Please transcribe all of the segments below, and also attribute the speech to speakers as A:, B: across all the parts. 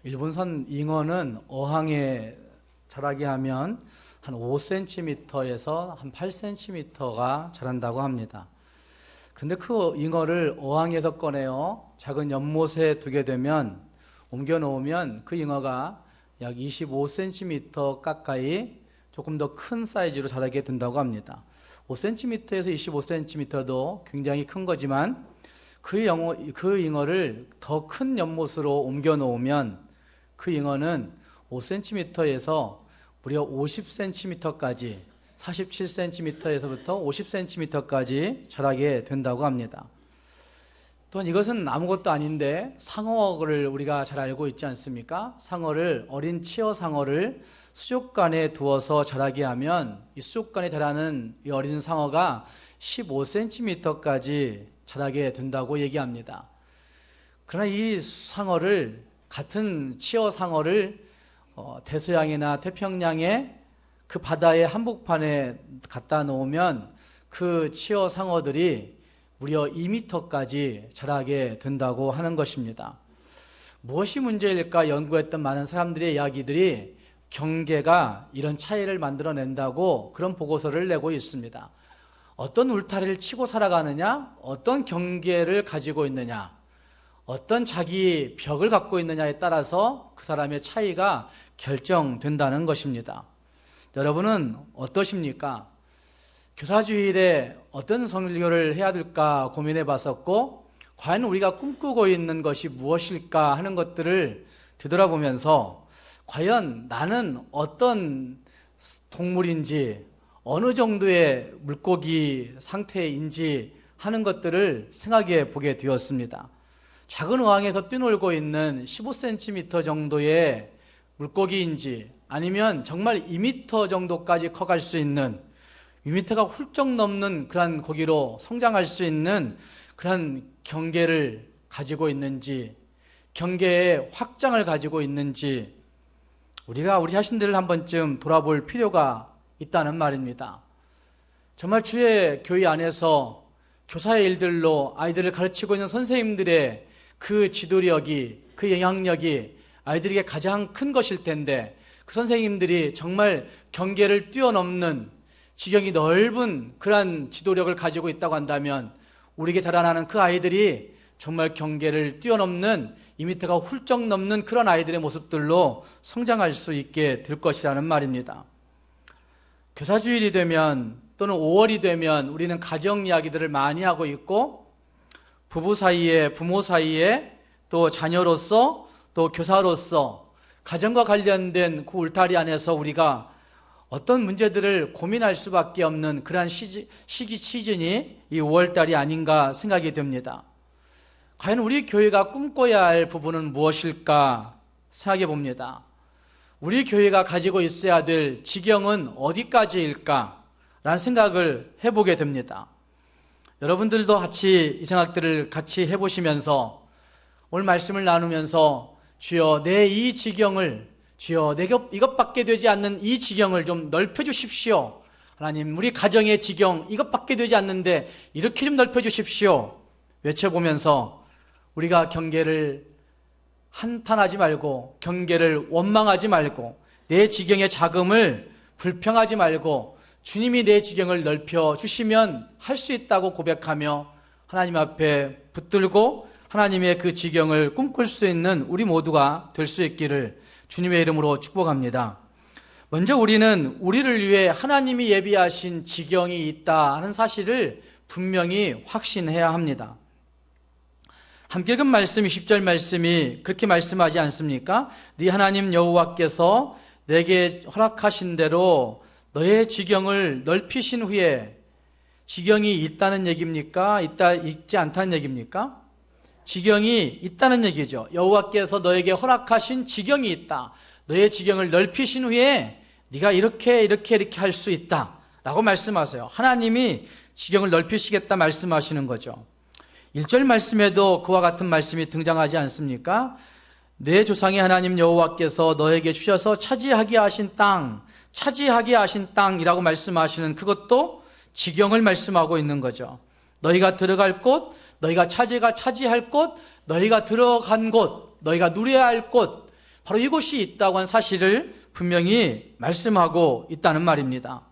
A: 일본산 잉어는 어항에 자라게 하면 한 5cm에서 한 8cm가 자란다고 합니다. 그런데 그 잉어를 어항에서 꺼내어 작은 연못에 두게 되면 옮겨 놓으면 그 잉어가 약 25cm 가까이 조금 더 큰 사이즈로 자라게 된다고 합니다. 5cm에서 25cm도 굉장히 큰 거지만 그 잉어를 더 큰 연못으로 옮겨 놓으면 그 잉어는 5cm에서 무려 50cm까지 47cm에서부터 50cm까지 자라게 된다고 합니다. 또한 이것은 아무것도 아닌데 상어를 우리가 잘 알고 있지 않습니까? 어린 치어 상어를 수족관에 두어서 자라게 하면 이 수족관에 자라는 이 어린 상어가 15cm까지 자라게 된다고 얘기합니다. 그러나 이 같은 치어 상어를 대서양이나 태평양의 그 바다의 한복판에 갖다 놓으면 그 치어 상어들이 무려 2m까지 자라게 된다고 하는 것입니다. 무엇이 문제일까 연구했던 많은 사람들의 이야기들이 경계가 이런 차이를 만들어낸다고 그런 보고서를 내고 있습니다. 어떤 울타리를 치고 살아가느냐, 어떤 경계를 가지고 있느냐, 어떤 자기 벽을 갖고 있느냐에 따라서 그 사람의 차이가 결정된다는 것입니다. 여러분은 어떠십니까? 교사주일에 어떤 설교를 해야 될까 고민해 봤었고, 과연 우리가 꿈꾸고 있는 것이 무엇일까 하는 것들을 되돌아보면서 과연 나는 어떤 동물인지, 어느 정도의 물고기 상태인지 하는 것들을 생각해 보게 되었습니다. 작은 어항에서 뛰놀고 있는 15cm 정도의 물고기인지, 아니면 정말 2m 정도까지 커갈 수 있는 2m가 훌쩍 넘는 그런 고기로 성장할 수 있는 그런 경계를 가지고 있는지, 경계의 확장을 가지고 있는지 우리가 우리 자신들을 한 번쯤 돌아볼 필요가 있다는 말입니다. 정말 주의 교회 안에서 교사의 일들로 아이들을 가르치고 있는 선생님들의 그 지도력이, 그 영향력이 아이들에게 가장 큰 것일 텐데, 그 선생님들이 정말 경계를 뛰어넘는 지경이 넓은 그러한 지도력을 가지고 있다고 한다면 우리에게 자라나는 그 아이들이 정말 경계를 뛰어넘는 2m가 훌쩍 넘는 그런 아이들의 모습들로 성장할 수 있게 될 것이라는 말입니다. 교사주일이 되면 또는 5월이 되면 우리는 가정 이야기들을 많이 하고 있고, 부부 사이에, 부모 사이에, 또 자녀로서, 또 교사로서 가정과 관련된 그 울타리 안에서 우리가 어떤 문제들을 고민할 수밖에 없는 그러한 시즌이 이 5월달이 아닌가 생각이 됩니다. 과연 우리 교회가 꿈꿔야 할 부분은 무엇일까 생각해 봅니다. 우리 교회가 가지고 있어야 될 지경은 어디까지일까 라는 생각을 해보게 됩니다. 여러분들도 같이 이 생각들을 같이 해보시면서 오늘 말씀을 나누면서 주여 내 이 지경을, 주여 이것밖에 되지 않는 이 지경을 좀 넓혀주십시오. 하나님, 우리 가정의 지경 이것밖에 되지 않는데 이렇게 좀 넓혀주십시오. 외쳐보면서 우리가 경계를 한탄하지 말고, 경계를 원망하지 말고, 내 지경의 작음을 불평하지 말고 주님이 내 지경을 넓혀주시면 할 수 있다고 고백하며 하나님 앞에 붙들고 하나님의 그 지경을 꿈꿀 수 있는 우리 모두가 될 수 있기를 주님의 이름으로 축복합니다. 먼저 우리는 우리를 위해 하나님이 예비하신 지경이 있다 하는 사실을 분명히 확신해야 합니다. 함께 읽은 말씀 20절 말씀이 그렇게 말씀하지 않습니까? 네 하나님 여호와께서 내게 허락하신 대로 너의 지경을 넓히신 후에, 지경이 있다는 얘기입니까? 있지 않다는 얘기입니까? 지경이 있다는 얘기죠. 여호와께서 너에게 허락하신 지경이 있다. 너의 지경을 넓히신 후에 네가 이렇게 할 수 있다 라고 말씀하세요. 하나님이 지경을 넓히시겠다 말씀하시는 거죠. 1절 말씀에도 그와 같은 말씀이 등장하지 않습니까? 내 조상의 하나님 여호와께서 너에게 주셔서 차지하게 하신 땅이라고 말씀하시는 그것도 지경을 말씀하고 있는 거죠. 너희가 들어갈 곳, 너희가 차지할 곳, 너희가 들어간 곳, 너희가 누려야 할 곳, 바로 이곳이 있다고 한 사실을 분명히 말씀하고 있다는 말입니다.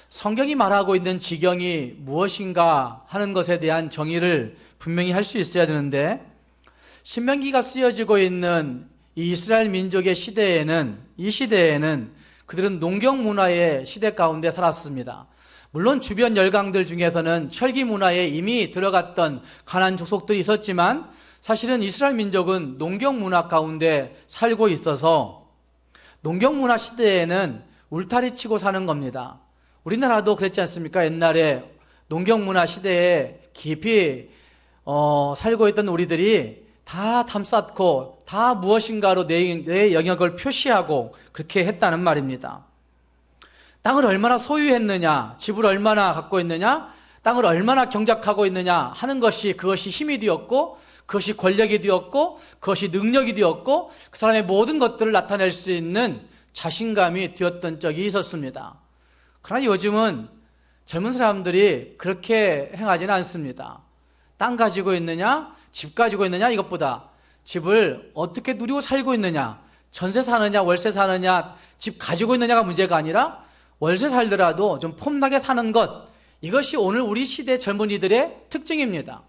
A: 성경이 말하고 있는 지경이 무엇인가 하는 것에 대한 정의를 분명히 할 수 있어야 되는데, 신명기가 쓰여지고 있는 이 이스라엘 민족의 시대에는, 이 시대에는 그들은 농경 문화의 시대 가운데 살았습니다. 물론 주변 열강들 중에서는 철기 문화에 이미 들어갔던 가나안 족속들이 있었지만, 사실은 이스라엘 민족은 농경 문화 가운데 살고 있어서 농경 문화 시대에는 울타리 치고 사는 겁니다. 우리나라도 그랬지 않습니까? 옛날에 농경 문화 시대에 깊이 살고 있던 우리들이 다 담쌓고 다 무엇인가로 내 영역을 표시하고 그렇게 했다는 말입니다. 땅을 얼마나 소유했느냐, 집을 얼마나 갖고 있느냐, 땅을 얼마나 경작하고 있느냐 하는 것이, 그것이 힘이 되었고, 그것이 권력이 되었고, 그것이 능력이 되었고, 그 사람의 모든 것들을 나타낼 수 있는 자신감이 되었던 적이 있었습니다. 그러나 요즘은 젊은 사람들이 그렇게 행하지는 않습니다. 땅 가지고 있느냐, 집 가지고 있느냐, 이것보다 집을 어떻게 누리고 살고 있느냐, 전세 사느냐, 월세 사느냐, 집 가지고 있느냐가 문제가 아니라 월세 살더라도 좀 폼나게 사는 것, 이것이 오늘 우리 시대 젊은이들의 특징입니다.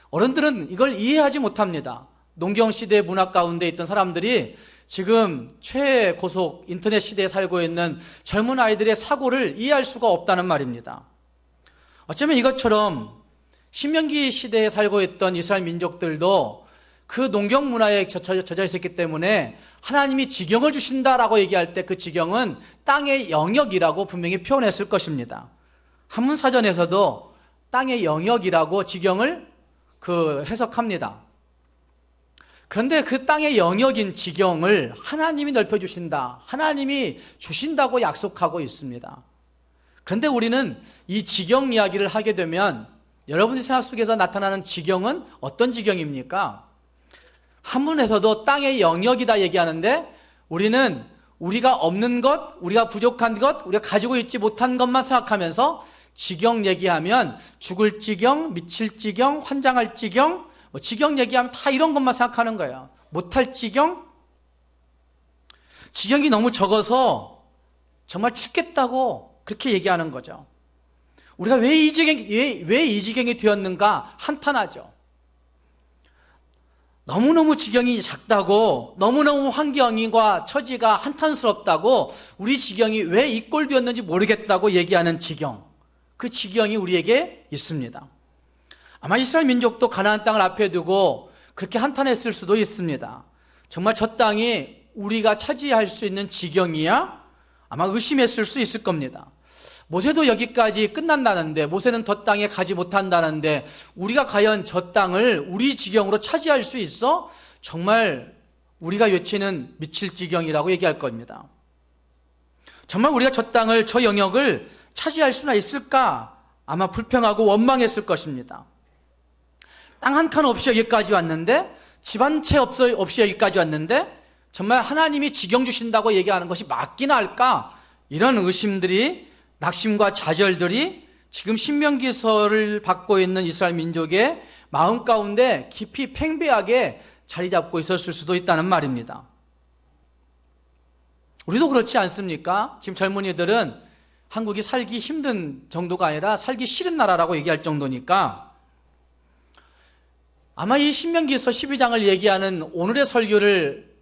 A: 어른들은 이걸 이해하지 못합니다. 농경 시대 문화 가운데 있던 사람들이 지금 최고속 인터넷 시대에 살고 있는 젊은 아이들의 사고를 이해할 수가 없다는 말입니다. 어쩌면 이것처럼 신명기 시대에 살고 있던 이스라엘 민족들도 그 농경 문화에 젖어 있었기 때문에 하나님이 지경을 주신다라고 얘기할 때 그 지경은 땅의 영역이라고 분명히 표현했을 것입니다. 한문사전에서도 땅의 영역이라고 지경을 해석합니다. 그런데 그 땅의 영역인 지경을 하나님이 넓혀주신다, 하나님이 주신다고 약속하고 있습니다. 그런데 우리는 이 지경 이야기를 하게 되면 여러분의 생각 속에서 나타나는 지경은 어떤 지경입니까? 한문에서도 땅의 영역이다 얘기하는데, 우리는 우리가 없는 것, 우리가 부족한 것, 우리가 가지고 있지 못한 것만 생각하면서 지경 얘기하면 죽을 지경, 미칠 지경, 환장할 지경, 지경 얘기하면 다 이런 것만 생각하는 거예요. 못할 지경? 지경이 너무 적어서 정말 죽겠다고 그렇게 얘기하는 거죠. 우리가 왜 이 지경이 되었는가 한탄하죠. 너무너무 지경이 작다고, 너무너무 환경과 처지가 한탄스럽다고, 우리 지경이 왜 이 꼴 되었는지 모르겠다고 얘기하는 지경, 그 지경이 우리에게 있습니다. 아마 이스라엘 민족도 가나안 땅을 앞에 두고 그렇게 한탄했을 수도 있습니다. 정말 저 땅이 우리가 차지할 수 있는 지경이야? 아마 의심했을 수 있을 겁니다. 모세도 여기까지 끝난다는데, 모세는 더 땅에 가지 못한다는데 우리가 과연 저 땅을 우리 지경으로 차지할 수 있어? 정말 우리가 외치는 미칠 지경이라고 얘기할 겁니다. 정말 우리가 저 땅을, 저 영역을 차지할 수나 있을까? 아마 불평하고 원망했을 것입니다. 땅 한 칸 없이 여기까지 왔는데, 집 한 채 없이 여기까지 왔는데 정말 하나님이 지경 주신다고 얘기하는 것이 맞기나 할까? 이런 의심들이, 낙심과 좌절들이 지금 신명기서를 받고 있는 이스라엘 민족의 마음 가운데 깊이 팽배하게 자리 잡고 있었을 수도 있다는 말입니다. 우리도 그렇지 않습니까? 지금 젊은이들은 한국이 살기 힘든 정도가 아니라 살기 싫은 나라라고 얘기할 정도니까, 아마 이 신명기서 12장을 얘기하는 오늘의 설교를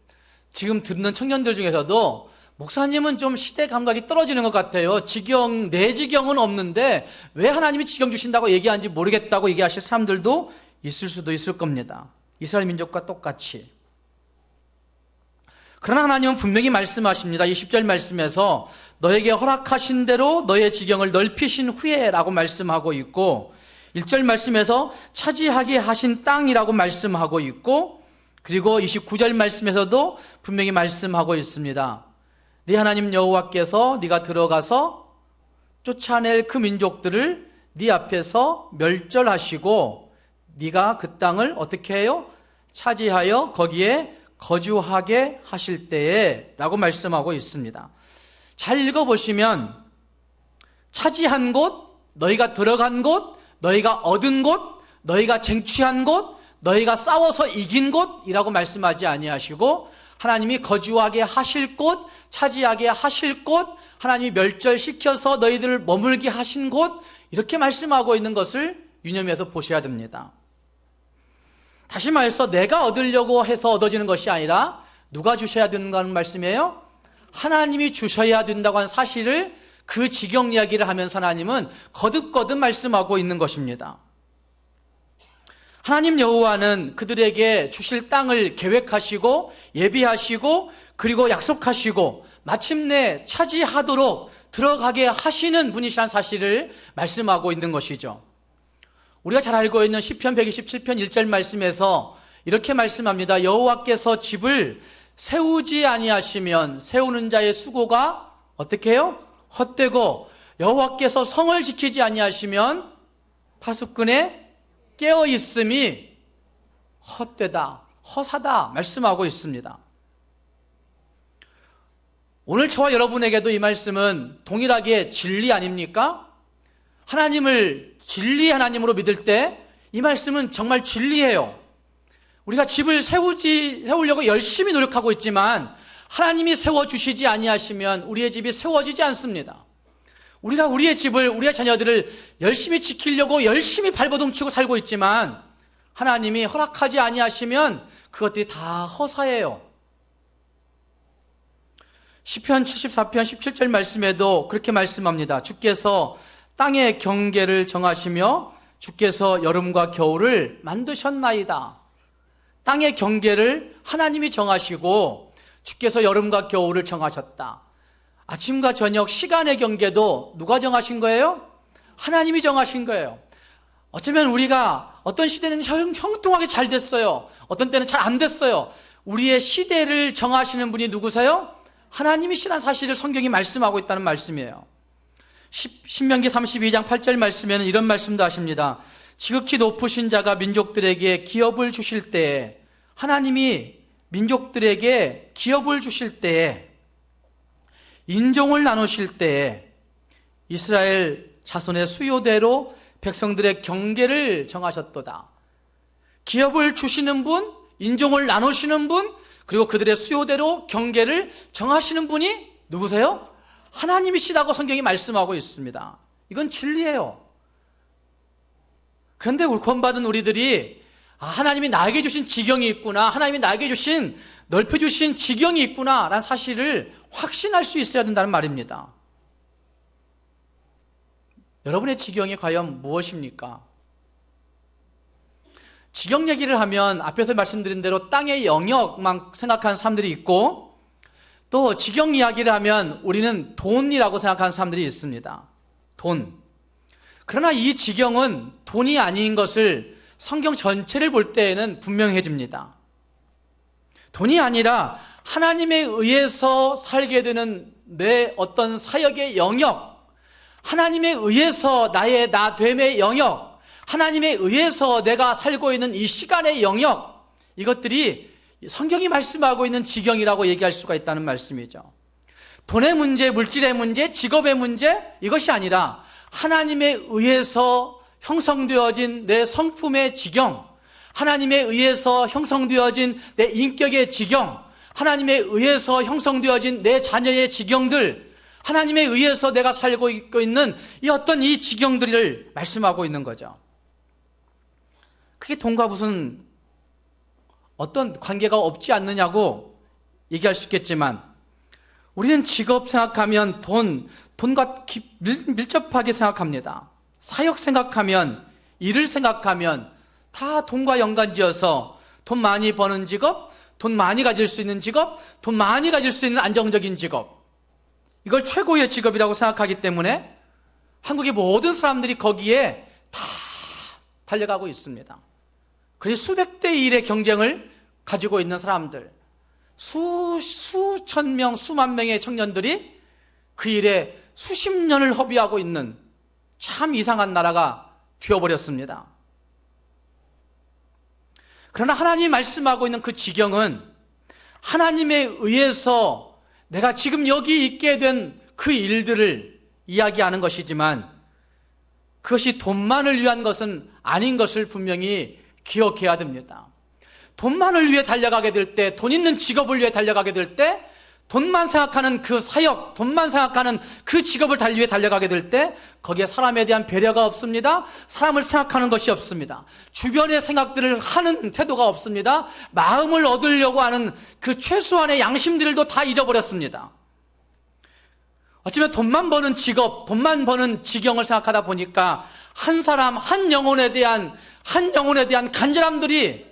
A: 지금 듣는 청년들 중에서도 목사님은 좀 시대 감각이 떨어지는 것 같아요. 내 지경은 없는데 왜 하나님이 지경 주신다고 얘기하는지 모르겠다고 얘기하실 사람들도 있을 수도 있을 겁니다. 이스라엘 민족과 똑같이. 그러나 하나님은 분명히 말씀하십니다. 이 10절 말씀에서 너에게 허락하신 대로 너의 지경을 넓히신 후에 라고 말씀하고 있고, 1절 말씀에서 차지하게 하신 땅이라고 말씀하고 있고, 그리고 29절 말씀에서도 분명히 말씀하고 있습니다. 네 하나님 여호와께서 네가 들어가서 쫓아낼 그 민족들을 네 앞에서 멸절하시고 네가 그 땅을 어떻게 해요? 차지하여 거기에 거주하게 하실 때에 라고 말씀하고 있습니다. 잘 읽어보시면 차지한 곳, 너희가 들어간 곳, 너희가 얻은 곳, 너희가 쟁취한 곳, 너희가 싸워서 이긴 곳이라고 말씀하지 아니하시고 하나님이 거주하게 하실 곳, 차지하게 하실 곳, 하나님이 멸절시켜서 너희들을 머물게 하신 곳, 이렇게 말씀하고 있는 것을 유념해서 보셔야 됩니다. 다시 말해서 내가 얻으려고 해서 얻어지는 것이 아니라 누가 주셔야 된다는 말씀이에요? 하나님이 주셔야 된다고 하는 사실을 그 지경 이야기를 하면서 하나님은 거듭거듭 말씀하고 있는 것입니다. 하나님 여호와는 그들에게 주실 땅을 계획하시고 예비하시고 그리고 약속하시고 마침내 차지하도록 들어가게 하시는 분이시라는 사실을 말씀하고 있는 것이죠. 우리가 잘 알고 있는 시편 127편 1절 말씀에서 이렇게 말씀합니다. 여호와께서 집을 세우지 아니하시면 세우는 자의 수고가 어떻게 해요? 헛되고 여호와께서 성을 지키지 아니하시면 파수꾼의 깨어 있음이 헛되다, 허사다 말씀하고 있습니다. 오늘 저와 여러분에게도 이 말씀은 동일하게 진리 아닙니까? 하나님을 진리 하나님으로 믿을 때 이 말씀은 정말 진리예요. 우리가 집을 세우려고 열심히 노력하고 있지만 하나님이 세워주시지 아니하시면 우리의 집이 세워지지 않습니다. 우리가 우리의 집을, 우리의 자녀들을 열심히 지키려고 열심히 발버둥치고 살고 있지만 하나님이 허락하지 아니하시면 그것들이 다 허사예요. 시편 74편 17절 말씀에도 그렇게 말씀합니다. 주께서 땅의 경계를 정하시며 주께서 여름과 겨울을 만드셨나이다. 땅의 경계를 하나님이 정하시고 주께서 여름과 겨울을 정하셨다. 아침과 저녁 시간의 경계도 누가 정하신 거예요? 하나님이 정하신 거예요. 어쩌면 우리가 어떤 시대는 형통하게 잘 됐어요. 어떤 때는 잘 안 됐어요. 우리의 시대를 정하시는 분이 누구세요? 하나님이시라는 사실을 성경이 말씀하고 있다는 말씀이에요. 신명기 32장 8절 말씀에는 이런 말씀도 하십니다. 지극히 높으신 자가 민족들에게 기업을 주실 때에, 하나님이 민족들에게 기업을 주실 때에, 인종을 나누실 때에 이스라엘 자손의 수요대로 백성들의 경계를 정하셨도다. 기업을 주시는 분, 인종을 나누시는 분, 그리고 그들의 수요대로 경계를 정하시는 분이 누구세요? 하나님이시라고 성경이 말씀하고 있습니다. 이건 진리예요. 그런데 우리 구원받은 우리들이 하나님이 나에게 주신 지경이 있구나, 하나님이 나에게 주신 넓혀주신 지경이 있구나 라는 사실을 확신할 수 있어야 된다는 말입니다. 여러분의 지경이 과연 무엇입니까? 지경 얘기를 하면 앞에서 말씀드린 대로 땅의 영역만 생각하는 사람들이 있고, 또 지경 이야기를 하면 우리는 돈이라고 생각하는 사람들이 있습니다. 돈. 그러나 이 지경은 돈이 아닌 것을 성경 전체를 볼 때에는 분명해집니다. 돈이 아니라 하나님에 의해서 살게 되는 내 어떤 사역의 영역, 하나님에 의해서 나의 나됨의 영역, 하나님에 의해서 내가 살고 있는 이 시간의 영역, 이것들이 성경이 말씀하고 있는 지경이라고 얘기할 수가 있다는 말씀이죠. 돈의 문제, 물질의 문제, 직업의 문제, 이것이 아니라 하나님에 의해서 형성되어진 내 성품의 지경, 하나님에 의해서 형성되어진 내 인격의 지경, 하나님에 의해서 형성되어진 내 자녀의 지경들, 하나님에 의해서 내가 살고 있는 이 어떤 이 지경들을 말씀하고 있는 거죠. 그게 돈과 무슨 어떤 관계가 없지 않느냐고 얘기할 수 있겠지만, 우리는 직업 생각하면 돈과 밀접하게 생각합니다. 사역 생각하면, 일을 생각하면 다 돈과 연관지어서 돈 많이 버는 직업, 돈 많이 가질 수 있는 직업, 돈 많이 가질 수 있는 안정적인 직업, 이걸 최고의 직업이라고 생각하기 때문에 한국의 모든 사람들이 거기에 다 달려가고 있습니다. 그래서 수백 대 1의 경쟁을 가지고 있는 사람들, 수천 명, 수만 명의 청년들이 그 일에 수십 년을 허비하고 있는 참 이상한 나라가 되어버렸습니다. 그러나 하나님이 말씀하고 있는 그 지경은 하나님에 의해서 내가 지금 여기 있게 된 그 일들을 이야기하는 것이지만, 그것이 돈만을 위한 것은 아닌 것을 분명히 기억해야 됩니다. 돈만을 위해 달려가게 될 때, 돈 있는 직업을 위해 달려가게 될 때, 돈만 생각하는 그 사역, 돈만 생각하는 그 직업을 위해 달려가게 될 때 거기에 사람에 대한 배려가 없습니다. 사람을 생각하는 것이 없습니다. 주변의 생각들을 하는 태도가 없습니다. 마음을 얻으려고 하는 그 최소한의 양심들도 다 잊어버렸습니다. 어쩌면 돈만 버는 직업, 돈만 버는 지경을 생각하다 보니까 한 사람, 한 영혼에 대한 간절함들이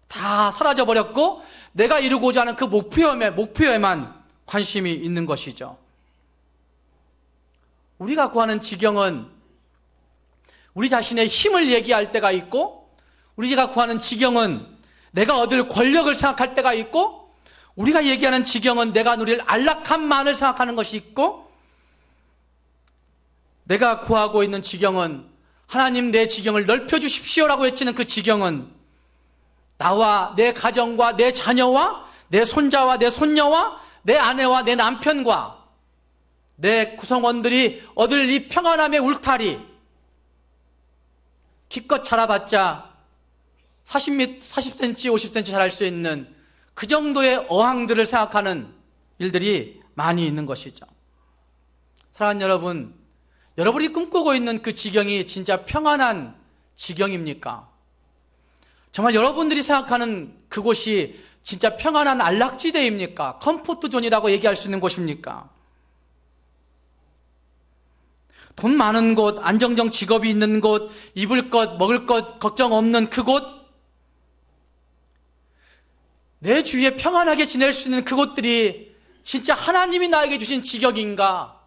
A: 다 사라져버렸고 내가 이루고자 하는 그 목표에만 관심이 있는 것이죠. 우리가 구하는 지경은 우리 자신의 힘을 얘기할 때가 있고, 우리가 구하는 지경은 내가 얻을 권력을 생각할 때가 있고, 우리가 얘기하는 지경은 내가 누릴 안락함만을 생각하는 것이 있고, 내가 구하고 있는 지경은 하나님 내 지경을 넓혀주십시오라고 외치는 그 지경은 나와 내 가정과 내 자녀와 내 손자와 내 손녀와 내 아내와 내 남편과 내 구성원들이 얻을 이 평안함의 울타리, 기껏 자라봤자 40cm, 50cm 자랄 수 있는 그 정도의 어항들을 생각하는 일들이 많이 있는 것이죠. 사랑하는 여러분, 여러분이 꿈꾸고 있는 그 지경이 진짜 평안한 지경입니까? 정말 여러분들이 생각하는 그곳이 진짜 평안한 안락지대입니까? 컴포트 존이라고 얘기할 수 있는 곳입니까? 돈 많은 곳, 안정적 직업이 있는 곳, 입을 것, 먹을 것 걱정 없는 그곳, 내 주위에 평안하게 지낼 수 있는 그곳들이 진짜 하나님이 나에게 주신 지경인가?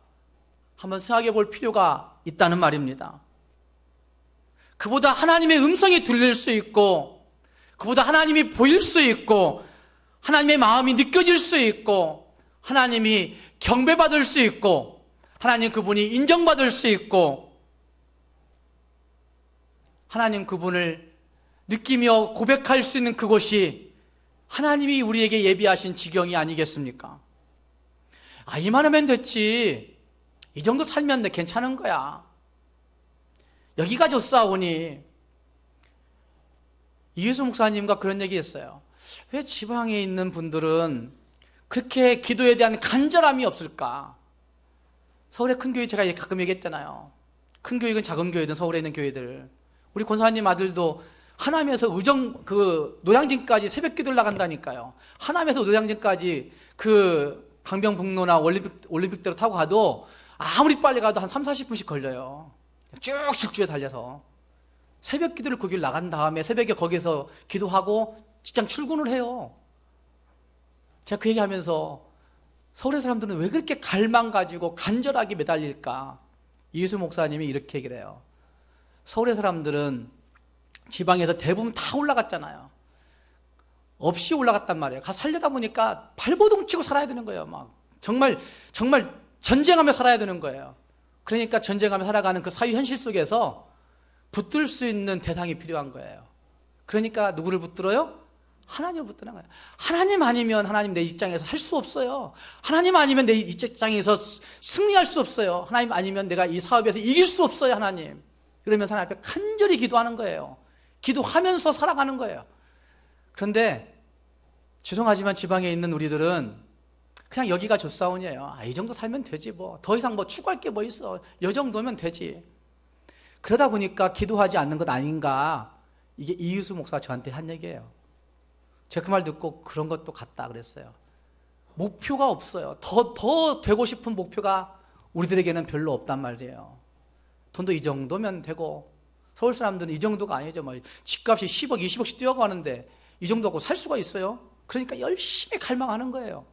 A: 한번 생각해 볼 필요가 있다는 말입니다. 그보다 하나님의 음성이 들릴 수 있고, 그보다 하나님이 보일 수 있고, 하나님의 마음이 느껴질 수 있고, 하나님이 경배받을 수 있고, 하나님 그분이 인정받을 수 있고, 하나님 그분을 느끼며 고백할 수 있는 그곳이 하나님이 우리에게 예비하신 지경이 아니겠습니까? 이만하면 됐지, 이 정도 살면 괜찮은 거야, 여기가 좋사오니. 이유수 목사님과 그런 얘기 했어요. 왜 지방에 있는 분들은 그렇게 기도에 대한 간절함이 없을까? 서울의 큰 교회 제가 가끔 얘기했잖아요. 큰 교회든 작은 교회든 서울에 있는 교회들, 우리 권사님 아들도 하남에서 노량진까지 새벽 기도를 나간다니까요. 하남에서 노량진까지 그 강변북로나 올림픽대로 타고 가도 아무리 빨리 가도 한 30-40분씩 걸려요. 쭉 질주에 달려서 새벽 기도를 그 길 나간 다음에 새벽에 거기서 기도하고 직장 출근을 해요. 제가 그 얘기하면서 서울의 사람들은 왜 그렇게 갈망 가지고 간절하게 매달릴까? 이유수 목사님이 이렇게 얘기를 해요. 서울의 사람들은 지방에서 대부분 다 올라갔잖아요. 없이 올라갔단 말이에요. 가서 살려다 보니까 발버둥 치고 살아야 되는 거예요. 막 정말 전쟁하며 살아야 되는 거예요. 그러니까 전쟁하며 살아가는 그 사회 현실 속에서 붙들 수 있는 대상이 필요한 거예요. 그러니까 누구를 붙들어요? 하나님을 붙드는 거예요. 하나님 아니면 하나님 내 입장에서 할 수 없어요. 하나님 아니면 내 입장에서 승리할 수 없어요. 하나님 아니면 내가 이 사업에서 이길 수 없어요. 하나님. 그러면서 하나님 앞에 간절히 기도하는 거예요. 기도하면서 살아가는 거예요. 그런데 죄송하지만 지방에 있는 우리들은 그냥 여기가 좋사온이에요. 이 정도 살면 되지 뭐. 더 이상 뭐 추구할 게 뭐 있어. 이 정도면 되지. 그러다 보니까 기도하지 않는 것 아닌가. 이게 이유수 목사가 저한테 한 얘기예요. 제가 그 말 듣고 그런 것도 같다 그랬어요. 목표가 없어요. 더 되고 싶은 목표가 우리들에게는 별로 없단 말이에요. 돈도 이 정도면 되고, 서울 사람들은 이 정도가 아니죠. 뭐 집값이 10억, 20억씩 뛰어가는데 이 정도 하고 살 수가 있어요? 그러니까 열심히 갈망하는 거예요.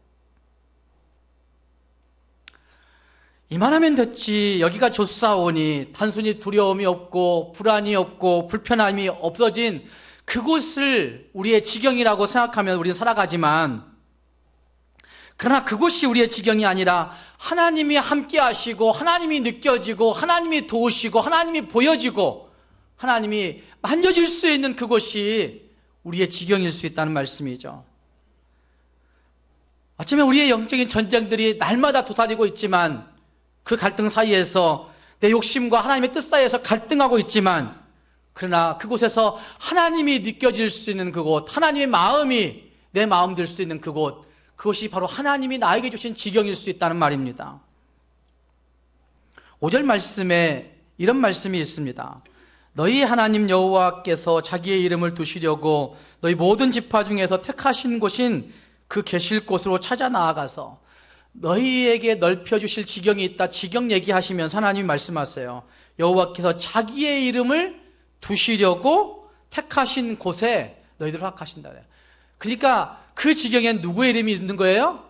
A: 이만하면 됐지, 여기가 좋사오니, 단순히 두려움이 없고 불안이 없고 불편함이 없어진 그곳을 우리의 지경이라고 생각하면 우리는 살아가지만, 그러나 그곳이 우리의 지경이 아니라 하나님이 함께 하시고 하나님이 느껴지고 하나님이 도우시고 하나님이 보여지고 하나님이 만져질 수 있는 그곳이 우리의 지경일 수 있다는 말씀이죠. 어쩌면 우리의 영적인 전쟁들이 날마다 도사리고 있지만, 그 갈등 사이에서 내 욕심과 하나님의 뜻 사이에서 갈등하고 있지만, 그러나 그곳에서 하나님이 느껴질 수 있는 그곳, 하나님의 마음이 내 마음 될 수 있는 그곳, 그것이 바로 하나님이 나에게 주신 지경일 수 있다는 말입니다. 5절 말씀에 이런 말씀이 있습니다. 너희 하나님 여호와께서 자기의 이름을 두시려고 너희 모든 지파 중에서 택하신 곳인 그 계실 곳으로 찾아 나아가서 너희에게 넓혀주실 지경이 있다. 지경 얘기하시면서 하나님이 말씀하세요. 여호와께서 자기의 이름을 두시려고 택하신 곳에 너희들을 허락하신다. 그러니까 그 지경엔 누구의 이름이 있는 거예요?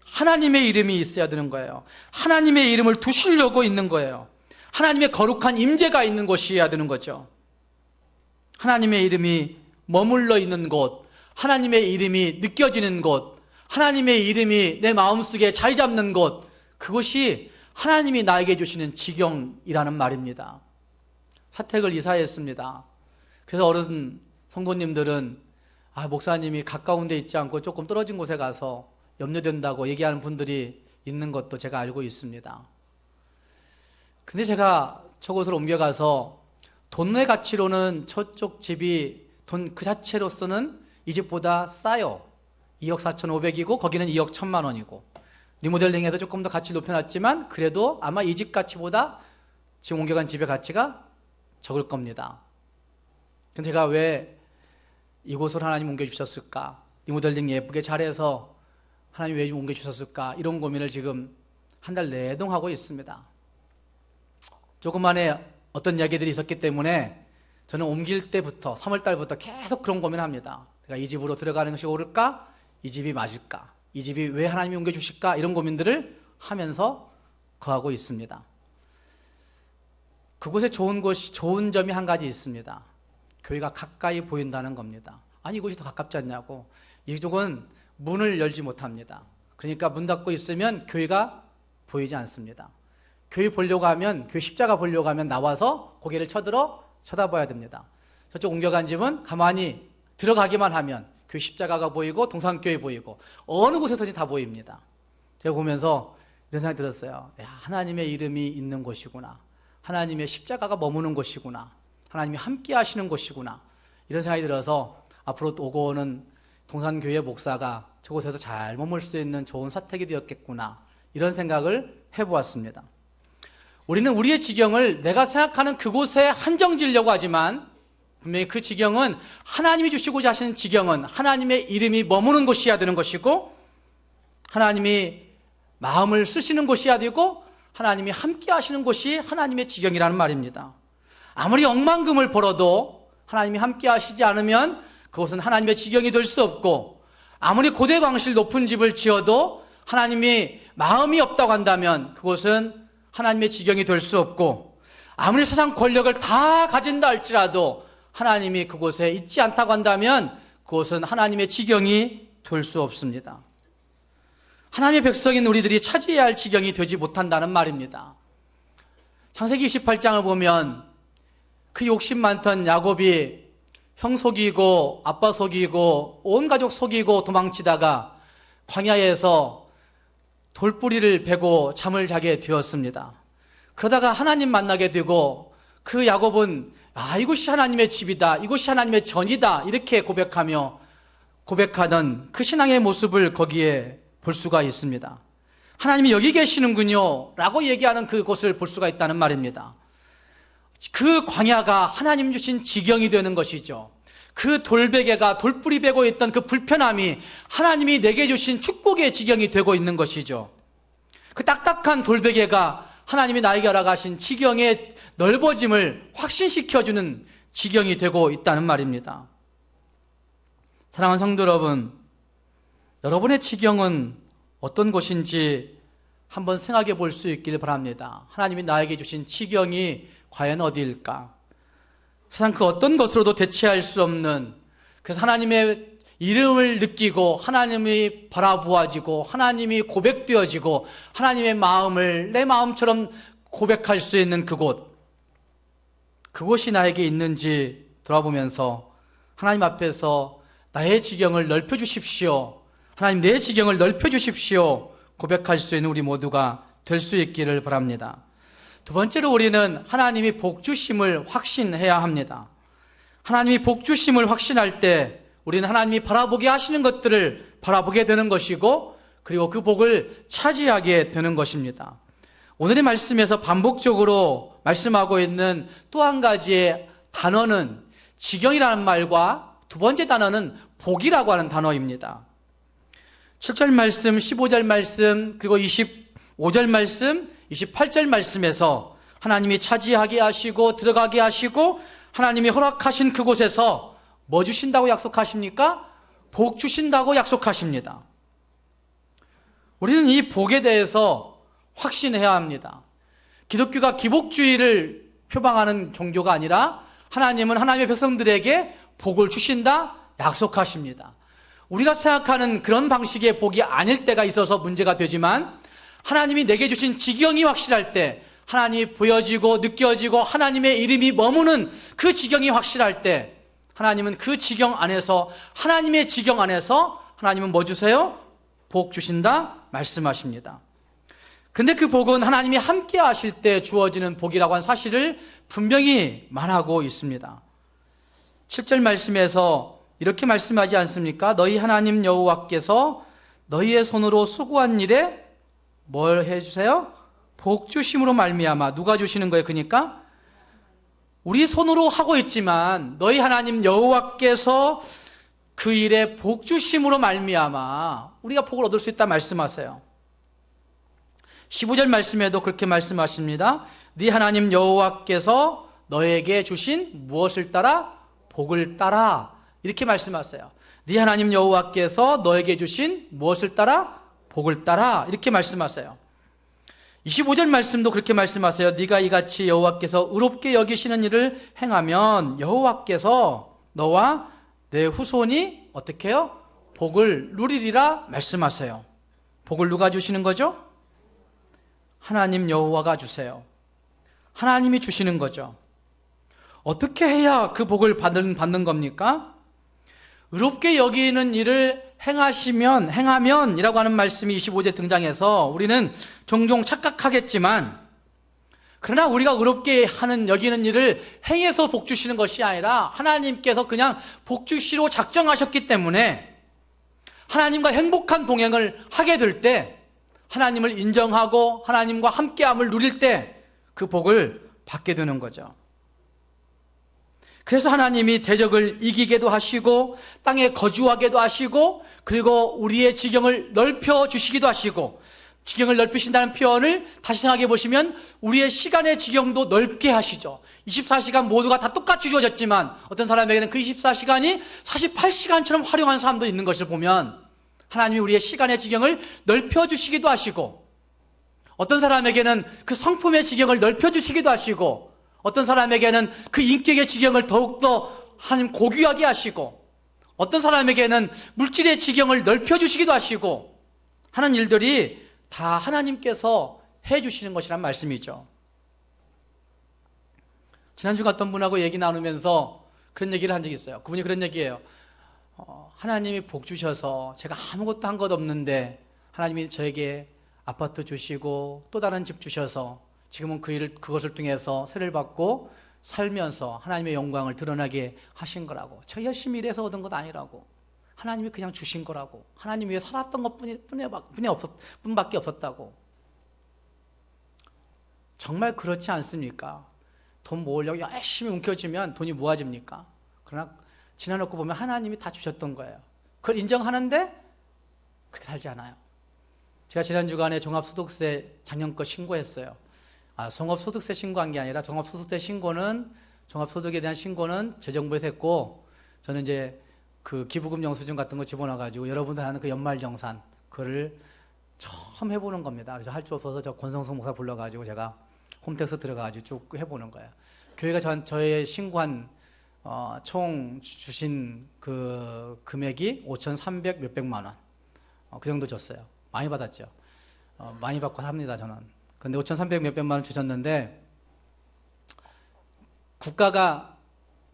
A: 하나님의 이름이 있어야 되는 거예요. 하나님의 이름을 두시려고 있는 거예요. 하나님의 거룩한 임재가 있는 곳이어야 되는 거죠. 하나님의 이름이 머물러 있는 곳, 하나님의 이름이 느껴지는 곳, 하나님의 이름이 내 마음속에 자리 잡는 곳, 그것이 하나님이 나에게 주시는 지경이라는 말입니다. 사택을 이사했습니다. 그래서 어른 성도님들은 목사님이 가까운 데 있지 않고 조금 떨어진 곳에 가서 염려된다고 얘기하는 분들이 있는 것도 제가 알고 있습니다. 근데 제가 저곳으로 옮겨가서 돈의 가치로는 저쪽 집이 돈 그 자체로서는 이 집보다 싸요. 2억 4,500이고 거기는 2억 1,000만 원이고 리모델링해서 조금 더 가치를 높여놨지만 그래도 아마 이 집 가치보다 지금 옮겨간 집의 가치가 적을 겁니다. 근데 제가 왜 이곳을 하나님 옮겨주셨을까? 리모델링 예쁘게 잘해서 하나님 왜 옮겨주셨을까? 이런 고민을 지금 한 달 내동 하고 있습니다. 조금만에 어떤 이야기들이 있었기 때문에 저는 옮길 때부터 3월 달부터 계속 그런 고민을 합니다. 내가 이 집으로 들어가는 것이 옳을까? 이 집이 맞을까? 이 집이 왜 하나님이 옮겨주실까? 이런 고민들을 하면서 거하고 있습니다. 그곳에 좋은 점이 한 가지 있습니다. 교회가 가까이 보인다는 겁니다. 아니 이곳이 더 가깝지 않냐고. 이쪽은 문을 열지 못합니다. 그러니까 문 닫고 있으면 교회가 보이지 않습니다. 교회 보려고 하면, 교회 십자가 보려고 하면 나와서 고개를 쳐들어 쳐다봐야 됩니다. 저쪽 옮겨간 집은 가만히 들어가기만 하면 교회 십자가가 보이고 동산교회 보이고 어느 곳에서든지 다 보입니다. 제가 보면서 이런 생각이 들었어요. 하나님의 이름이 있는 곳이구나. 하나님의 십자가가 머무는 곳이구나. 하나님이 함께 하시는 곳이구나. 이런 생각이 들어서 앞으로 오고 오는 동산교회 목사가 저곳에서 잘 머물 수 있는 좋은 사택이 되었겠구나. 이런 생각을 해보았습니다. 우리는 우리의 지경을 내가 생각하는 그곳에 한정지으려고 하지만 분명히 그 지경은 하나님이 주시고자 하시는 지경은 하나님의 이름이 머무는 곳이어야 되는 것이고 하나님이 마음을 쓰시는 곳이어야 되고 하나님이 함께 하시는 곳이 하나님의 지경이라는 말입니다. 아무리 억만금을 벌어도 하나님이 함께 하시지 않으면 그것은 하나님의 지경이 될 수 없고 아무리 고대광실 높은 집을 지어도 하나님이 마음이 없다고 한다면 그것은 하나님의 지경이 될 수 없고 아무리 세상 권력을 다 가진다 할지라도 하나님이 그곳에 있지 않다고 한다면 그것은 하나님의 지경이 될 수 없습니다. 하나님의 백성인 우리들이 차지해야 할 지경이 되지 못한다는 말입니다. 창세기 28장을 보면 그 욕심 많던 야곱이 형 속이고 아빠 속이고 온 가족 속이고 도망치다가 광야에서 돌뿌리를 베고 잠을 자게 되었습니다. 그러다가 하나님 만나게 되고 그 야곱은 이곳이 하나님의 집이다, 이곳이 하나님의 전이다 이렇게 고백하던 그 신앙의 모습을 거기에 볼 수가 있습니다. 하나님이 여기 계시는군요 라고 얘기하는 그곳을 볼 수가 있다는 말입니다. 그 광야가 하나님 주신 지경이 되는 것이죠. 그 돌베개가 돌뿌리 베고 있던 그 불편함이 하나님이 내게 주신 축복의 지경이 되고 있는 것이죠. 그 딱딱한 돌베개가 하나님이 나에게 허락하신 지경의 넓어짐을 확신시켜주는 지경이 되고 있다는 말입니다. 사랑하는 성도 여러분, 여러분의 지경은 어떤 곳인지 한번 생각해 볼 수 있기를 바랍니다. 하나님이 나에게 주신 지경이 과연 어디일까? 세상 그 어떤 것으로도 대체할 수 없는, 그래서 하나님의 이름을 느끼고 하나님이 바라보아지고 하나님이 고백되어지고 하나님의 마음을 내 마음처럼 고백할 수 있는 그곳이 나에게 있는지 돌아보면서 하나님 앞에서 나의 지경을 넓혀주십시오, 하나님 내 지경을 넓혀주십시오 고백할 수 있는 우리 모두가 될 수 있기를 바랍니다. 두 번째로 우리는 하나님이 복 주심을 확신해야 합니다. 하나님이 복 주심을 확신할 때 우리는 하나님이 바라보게 하시는 것들을 바라보게 되는 것이고, 그리고 그 복을 차지하게 되는 것입니다. 오늘의 말씀에서 반복적으로 말씀하고 있는 또 한 가지의 단어는 지경이라는 말과 두 번째 단어는 복이라고 하는 단어입니다. 7절 말씀, 15절 말씀, 그리고 25절 말씀, 28절 말씀에서 하나님이 차지하게 하시고 들어가게 하시고 하나님이 허락하신 그곳에서 뭐 주신다고 약속하십니까? 복 주신다고 약속하십니다. 우리는 이 복에 대해서 확신해야 합니다. 기독교가 기복주의를 표방하는 종교가 아니라 하나님은 하나님의 백성들에게 복을 주신다, 약속하십니다. 우리가 생각하는 그런 방식의 복이 아닐 때가 있어서 문제가 되지만, 하나님이 내게 주신 지경이 확실할 때, 하나님이 보여지고 느껴지고 하나님의 이름이 머무는 그 지경이 확실할 때, 하나님은 그 지경 안에서, 하나님의 지경 안에서 하나님은 뭐 주세요? 복 주신다 말씀하십니다. 그런데 그 복은 하나님이 함께 하실 때 주어지는 복이라고 하는 사실을 분명히 말하고 있습니다. 7절 말씀에서 이렇게 말씀하지 않습니까? 너희 하나님 여호와께서 너희의 손으로 수고한 일에 뭘 해주세요? 복 주심으로 말미암아. 누가 주시는 거예요? 그러니까 우리 손으로 하고 있지만 너희 하나님 여호와께서 그 일에 복 주심으로 말미암아 우리가 복을 얻을 수 있다 말씀하세요. 15절 말씀에도 그렇게 말씀하십니다. 네 하나님 여호와께서 너에게 주신 무엇을 따라? 복을 따라. 이렇게 말씀하세요. 네 하나님 여호와께서 너에게 주신 무엇을 따라? 복을 따라. 이렇게 말씀하세요. 25절 말씀도 그렇게 말씀하세요. 네가 이같이 여호와께서 의롭게 여기시는 일을 행하면 여호와께서 너와 내 후손이 어떻게 해요? 복을 누리리라 말씀하세요. 복을 누가 주시는 거죠? 하나님 여호와가 주세요. 하나님이 주시는 거죠. 어떻게 해야 그 복을 받는 겁니까? 의롭게 여기는 일을 행하면 이라고 하는 말씀이 25절 등장해서 우리는 종종 착각하겠지만, 그러나 우리가 의롭게 여기는 일을 행해서 복 주시는 것이 아니라 하나님께서 그냥 복 주시로 작정하셨기 때문에 하나님과 행복한 동행을 하게 될 때, 하나님을 인정하고 하나님과 함께함을 누릴 때 그 복을 받게 되는 거죠. 그래서 하나님이 대적을 이기게도 하시고 땅에 거주하게도 하시고, 그리고 우리의 지경을 넓혀 주시기도 하시고, 지경을 넓히신다는 표현을 다시 생각해 보시면 우리의 시간의 지경도 넓게 하시죠. 24시간 모두가 다 똑같이 주어졌지만 어떤 사람에게는 그 24시간이 48시간처럼 활용하는 사람도 있는 것을 보면 하나님이 우리의 시간의 지경을 넓혀 주시기도 하시고, 어떤 사람에게는 그 성품의 지경을 넓혀 주시기도 하시고, 어떤 사람에게는 그 인격의 지경을 더욱더 하나님 고귀하게 하시고, 어떤 사람에게는 물질의 지경을 넓혀 주시기도 하시고 하는 일들이 다 하나님께서 해 주시는 것이란 말씀이죠. 지난주 어떤 분하고 얘기 나누면서 그런 얘기를 한 적이 있어요. 그분이 그런 얘기예요. 하나님이 복 주셔서 제가 아무것도 한 것 없는데 하나님이 저에게 아파트 주시고 또 다른 집 주셔서 지금은 그것을 통해서 세를 받고 살면서 하나님의 영광을 드러나게 하신 거라고. 저 열심히 일해서 얻은 것 아니라고. 하나님이 그냥 주신 거라고. 하나님 위해 살았던 것뿐밖에 없었다고. 정말 그렇지 않습니까? 돈 모으려고 열심히 움켜쥐면 돈이 모아집니까? 그러나 지나놓고 보면 하나님이 다 주셨던 거예요. 그걸 인정하는데 그렇게 살지 않아요. 제가 지난 주간에 종합소득세 작년 거 신고했어요. 종합소득세 신고한 게 아니라 종합소득세 신고는, 종합소득에 대한 신고는 재정부에서 했고, 저는 이제 그 기부금 영수증 같은 거 집어넣어가지고 여러분들 하는 그 연말정산 그거를 처음 해보는 겁니다. 그래서 할 줄 없어서 저 권성석 목사 불러가지고 제가 홈택스 들어가가지고 쭉 해보는 거예요. 교회가 저의 신고한 총 주신 그 금액이 5,300 몇백만 원, 그 정도 줬어요. 많이 받았죠. 많이 받고 삽니다 저는. 그런데 5,300 몇백만 원 주셨는데, 국가가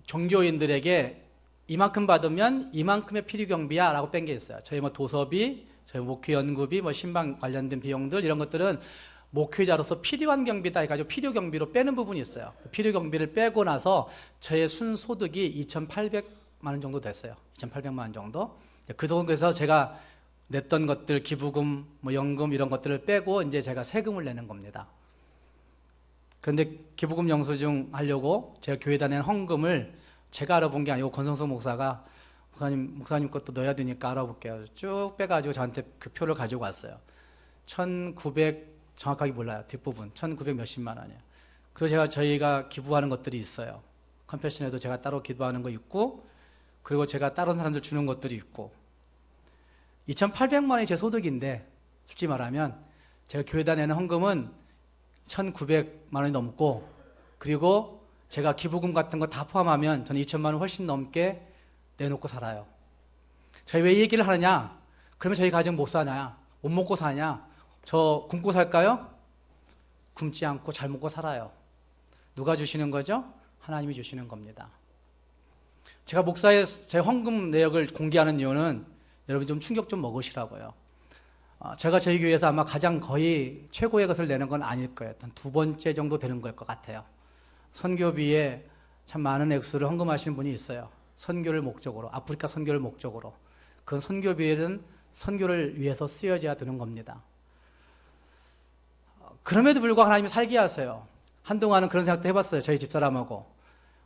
A: 종교인들에게 이만큼 받으면 이만큼의 필요경비야 라고 뺀 게 있어요. 저희 도서비, 저희 목회 연구비, 신방 관련된 비용들, 이런 것들은 목회자로서 필요한 경비다 해가지고 필요 경비로 빼는 부분이 있어요. 필요 경비를 빼고 나서 저의 순소득이 2,800만 원 정도 됐어요. 2,800만 원 정도. 그 돈에서 제가 냈던 것들, 기부금, 뭐 연금 이런 것들을 빼고 이제 제가 세금을 내는 겁니다. 그런데 기부금 영수증 하려고 제가 교회에다 낸 헌금을 제가 알아본 게 아니고 권성수 목사가 목사님 것도 넣어야 되니까 알아볼게요. 쭉 빼가지고 저한테 그 표를 가지고 왔어요. 1,900 정확하게 몰라요. 뒷부분 1,900 몇십만 원이에요. 그리고 저희가 기부하는 것들이 있어요. 컴패션에도 제가 따로 기부하는 거 있고, 그리고 제가 다른 사람들 주는 것들이 있고. 2,800만 원이 제 소득인데 솔직히 말하면 제가 교회에다 내는 헌금은 1,900만 원이 넘고, 그리고 제가 기부금 같은 거 다 포함하면 저는 2,000만 원 훨씬 넘게 내놓고 살아요. 저희 왜 이 얘기를 하느냐? 그러면 저희 가정 못 사냐? 못 먹고 사냐? 저 굶고 살까요? 굶지 않고 잘 먹고 살아요. 누가 주시는 거죠? 하나님이 주시는 겁니다. 제가 목사의 제 헌금 내역을 공개하는 이유는 여러분 좀 충격 좀 먹으시라고요. 제가 저희 교회에서 아마 가장 거의 최고의 것을 내는 건 아닐 거예요. 한 두 번째 정도 되는 걸 것 같아요. 선교비에 참 많은 액수를 헌금하시는 분이 있어요. 선교를 목적으로, 아프리카 선교를 목적으로. 그 선교비는 선교를 위해서 쓰여져야 되는 겁니다. 그럼에도 불구하고 하나님이 살게 하세요. 한동안은 그런 생각도 해봤어요. 저희 집사람하고.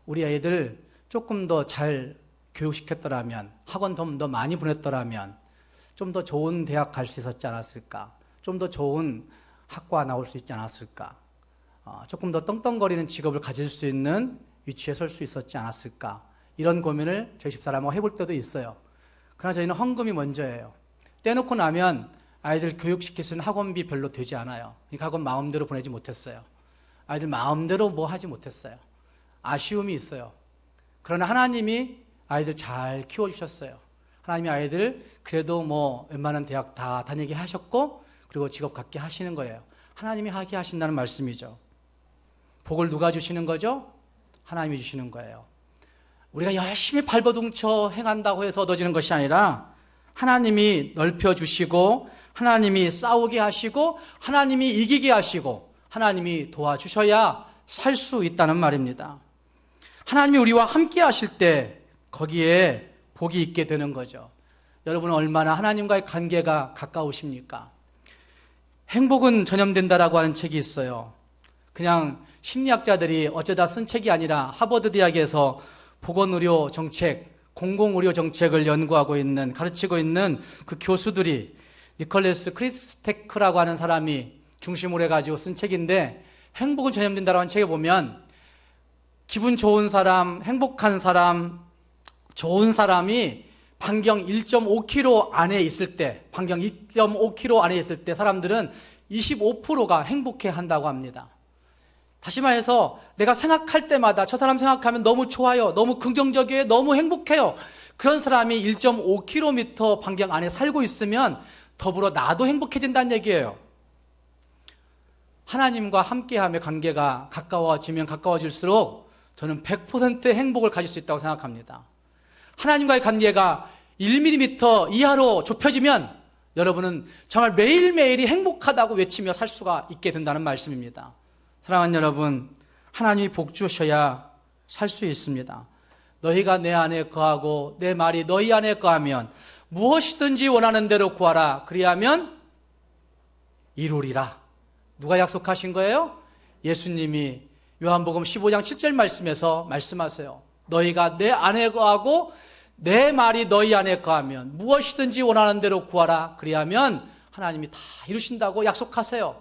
A: 우리 애들 조금 더 잘 교육시켰더라면, 학원 좀 더 많이 보냈더라면 좀 더 좋은 대학 갈 수 있었지 않았을까? 좀 더 좋은 학과 나올 수 있지 않았을까? 조금 더 떵떵거리는 직업을 가질 수 있는 위치에 설 수 있었지 않았을까? 이런 고민을 저희 집사람하고 해볼 때도 있어요. 그러나 저희는 헌금이 먼저예요. 떼놓고 나면 아이들 교육시킬 수 있는 학원비 별로 되지 않아요. 그러니까 학원 마음대로 보내지 못했어요. 아이들 마음대로 뭐 하지 못했어요. 아쉬움이 있어요. 그러나 하나님이 아이들 잘 키워주셨어요. 하나님이 아이들 그래도 뭐 웬만한 대학 다 다니게 하셨고, 그리고 직업 갖게 하시는 거예요. 하나님이 하게 하신다는 말씀이죠. 복을 누가 주시는 거죠? 하나님이 주시는 거예요. 우리가 열심히 발버둥쳐 행한다고 해서 얻어지는 것이 아니라 하나님이 넓혀주시고, 하나님이 싸우게 하시고, 하나님이 이기게 하시고, 하나님이 도와주셔야 살 수 있다는 말입니다. 하나님이 우리와 함께 하실 때 거기에 복이 있게 되는 거죠. 여러분은 얼마나 하나님과의 관계가 가까우십니까? 행복은 전염된다라고 하는 책이 있어요. 그냥 심리학자들이 어쩌다 쓴 책이 아니라 하버드 대학에서 보건의료 정책, 공공의료 정책을 연구하고 있는, 가르치고 있는 그 교수들이 니콜래스 크리스테크라고 하는 사람이 중심으로 해가지고 쓴 책인데, 행복은 전염된다라고 하는 책에 보면 기분 좋은 사람, 행복한 사람, 좋은 사람이 반경 1.5km 안에 있을 때, 반경 2.5km 안에 있을 때 사람들은 25%가 행복해 한다고 합니다. 다시 말해서 내가 생각할 때마다 저 사람 생각하면 너무 좋아요, 너무 긍정적이에요, 너무 행복해요. 그런 사람이 1.5km 반경 안에 살고 있으면 더불어 나도 행복해진다는 얘기예요. 하나님과 함께함의 관계가 가까워지면 가까워질수록 저는 100% 행복을 가질 수 있다고 생각합니다. 하나님과의 관계가 1mm 이하로 좁혀지면 여러분은 정말 매일매일이 행복하다고 외치며 살 수가 있게 된다는 말씀입니다. 사랑하는 여러분, 하나님이 복 주셔야 살 수 있습니다. 너희가 내 안에 거하고 내 말이 너희 안에 거하면 무엇이든지 원하는 대로 구하라. 그리하면 이루리라. 누가 약속하신 거예요? 예수님이 요한복음 15장 7절 말씀에서 말씀하세요. 너희가 내 안에 거하고 내 말이 너희 안에 거하면 무엇이든지 원하는 대로 구하라. 그리하면 하나님이 다 이루신다고 약속하세요.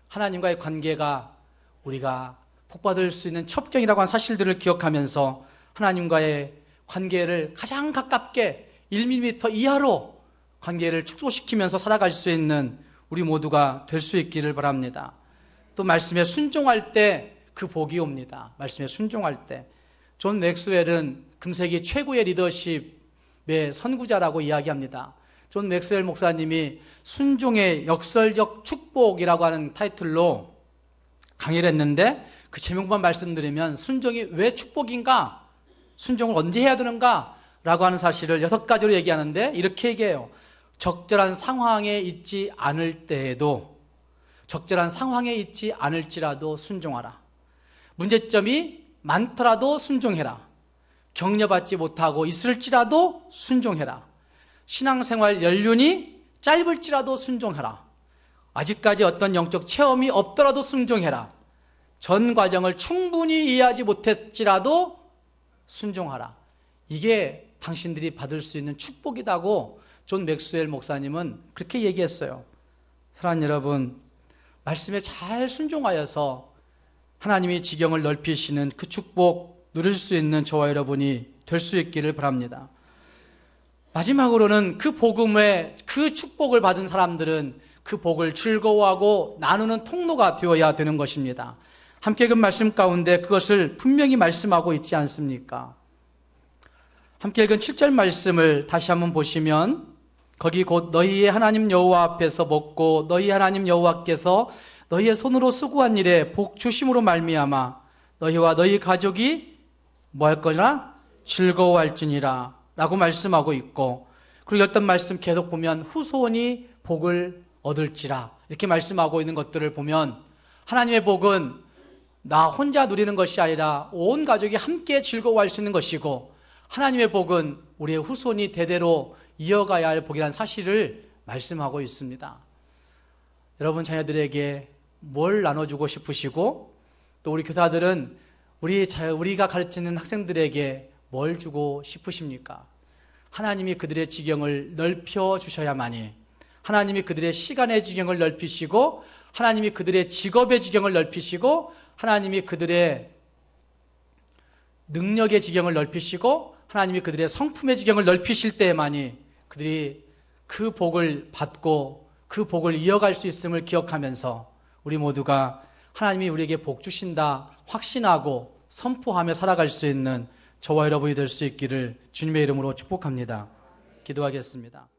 A: 하나님과의 관계가 우리가 복받을 수 있는 첩경이라고 하는 사실들을 기억하면서 하나님과의 관계를 가장 가깝게 1mm 이하로 관계를 축소시키면서 살아갈 수 있는 우리 모두가 될 수 있기를 바랍니다. 또 말씀에 순종할 때 그 복이 옵니다. 말씀에 순종할 때. 존 맥스웰은 금세기 최고의 리더십의 선구자라고 이야기합니다. 존 맥스웰 목사님이 순종의 역설적 축복이라고 하는 타이틀로 강의를 했는데, 그 제목만 말씀드리면 순종이 왜 축복인가? 순종을 언제 해야 되는가? 라고 하는 사실을 6가지로 얘기하는데 이렇게 얘기해요. 적절한 상황에 있지 않을 때에도 적절한 상황에 있지 않을지라도 순종하라. 문제점이 많더라도 순종해라. 격려받지 못하고 있을지라도 순종해라. 신앙생활 연륜이 짧을지라도 순종하라. 아직까지 어떤 영적 체험이 없더라도 순종해라. 전 과정을 충분히 이해하지 못했지라도 순종하라. 이게 당신들이 받을 수 있는 축복이라고 존 맥스웰 목사님은 그렇게 얘기했어요. 사랑하는 여러분, 말씀에 잘 순종하여서 하나님이 지경을 넓히시는 그 축복 누릴 수 있는 저와 여러분이 될 수 있기를 바랍니다. 마지막으로는 그 복음의 그 축복을 받은 사람들은 그 복을 즐거워하고 나누는 통로가 되어야 되는 것입니다. 함께 읽은 말씀 가운데 그것을 분명히 말씀하고 있지 않습니까? 함께 읽은 7절 말씀을 다시 한번 보시면 거기 곧 너희의 하나님 여호와 앞에서 먹고 너희 하나님 여호와께서 너희의 손으로 수고한 일에 복 주심으로 말미암아 너희와 너희 가족이 뭐 할 거냐? 즐거워할지니라 라고 말씀하고 있고, 그리고 어떤 말씀 계속 보면 후손이 복을 얻을지라 이렇게 말씀하고 있는 것들을 보면 하나님의 복은 나 혼자 누리는 것이 아니라 온 가족이 함께 즐거워할 수 있는 것이고, 하나님의 복은 우리의 후손이 대대로 이어가야 할 복이라는 사실을 말씀하고 있습니다. 여러분 자녀들에게 뭘 나눠주고 싶으시고, 또 우리 교사들은 우리가 가르치는 학생들에게 뭘 주고 싶으십니까? 하나님이 그들의 지경을 넓혀 주셔야만이, 하나님이 그들의 시간의 지경을 넓히시고, 하나님이 그들의 직업의 지경을 넓히시고, 하나님이 그들의 능력의 지경을 넓히시고, 하나님이 그들의 성품의 지경을 넓히실 때에만이 그들이 그 복을 받고 그 복을 이어갈 수 있음을 기억하면서 우리 모두가 하나님이 우리에게 복 주신다 확신하고 선포하며 살아갈 수 있는 저와 여러분이 될 수 있기를 주님의 이름으로 축복합니다. 기도하겠습니다.